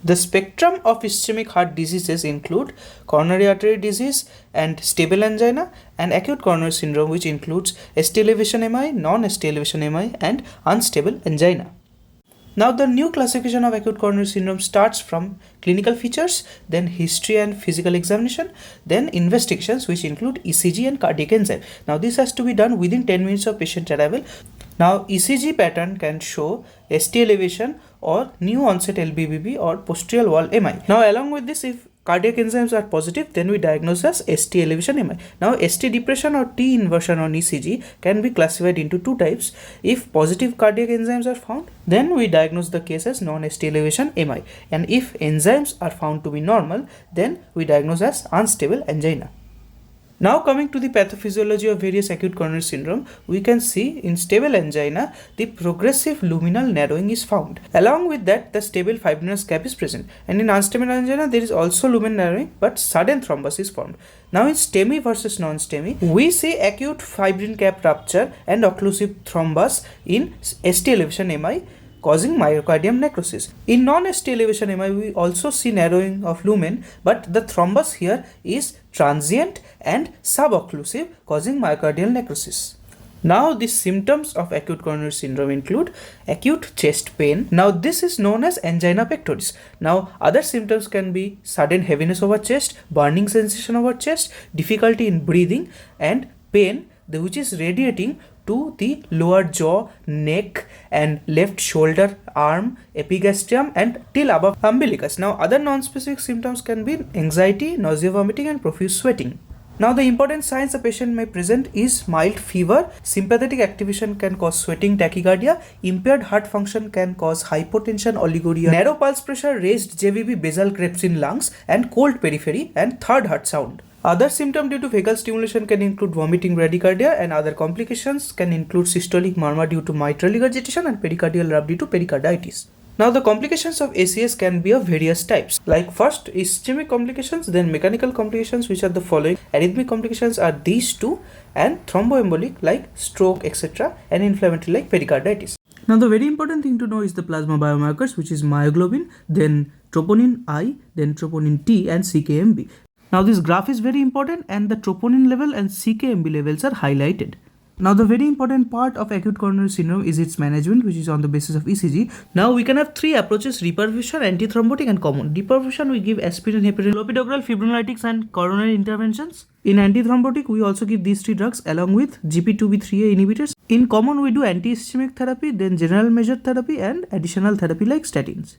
The spectrum of ischemic heart diseases include coronary artery disease and stable angina, and acute coronary syndrome, which includes ST elevation MI, non-ST elevation MI, and unstable angina. Now, the new classification of acute coronary syndrome starts from clinical features, then history and physical examination, then investigations, which include ECG and cardiac enzyme. Now, this has to be done within 10 minutes of patient arrival. Now, ECG pattern can show ST elevation or new onset LBBB or posterior wall MI. Now, along with this, if cardiac enzymes are positive, then we diagnose as ST elevation MI. Now, ST depression or T inversion on ECG can be classified into two types. If positive cardiac enzymes are found, then we diagnose the case as non-ST elevation MI. And if enzymes are found to be normal, then we diagnose as unstable angina. Now, coming to the pathophysiology of various acute coronary syndrome, we can see in stable angina, the progressive luminal narrowing is found. Along with that, the stable fibrinous gap is present. And in unstable angina, there is also lumen narrowing, but sudden thrombus is formed. Now, in STEMI versus non-STEMI, we see acute fibrin cap rupture and occlusive thrombus in ST elevation MI, causing myocardium necrosis. In non-ST elevation MI, we also see narrowing of lumen, but the thrombus here is transient and subocclusive, causing myocardial necrosis. Now, the symptoms of acute coronary syndrome include acute chest pain. Now, this is known as angina pectoris. Now, other symptoms can be sudden heaviness over chest, burning sensation over chest, difficulty in breathing, and pain which is radiating to the lower jaw, neck, and left shoulder, arm, epigastrium, and till above umbilicus. Now, other non-specific symptoms can be anxiety, nausea, vomiting, and profuse sweating. Now, the important signs a patient may present is mild fever, sympathetic activation can cause sweating, tachycardia, impaired heart function can cause hypotension, oliguria, narrow pulse pressure, raised JVB, basal creps in lungs, and cold periphery, and third heart sound. Other symptoms due to vagal stimulation can include vomiting, bradycardia, and other complications can include systolic murmur due to mitral regurgitation and pericardial rub due to pericarditis. Now, the complications of ACS can be of various types. Like first, ischemic complications, then mechanical complications, which are the following. Arrhythmic complications are these two, and thromboembolic like stroke, etc., and inflammatory like pericarditis. Now, the very important thing to know is the plasma biomarkers, which is myoglobin, then troponin I, then troponin T, and CKMB. Now, this graph is very important, and the troponin level and CKMB levels are highlighted. Now, the very important part of acute coronary syndrome is its management, which is on the basis of ECG. Now, we can have three approaches: reperfusion, antithrombotic, and common. Reperfusion, we give aspirin, heparin, clopidogrel, fibrinolytics, and coronary interventions. In antithrombotic, we also give these three drugs along with GP2B3A inhibitors. In common, we do anti-ischemic therapy, then general measured therapy, and additional therapy like statins.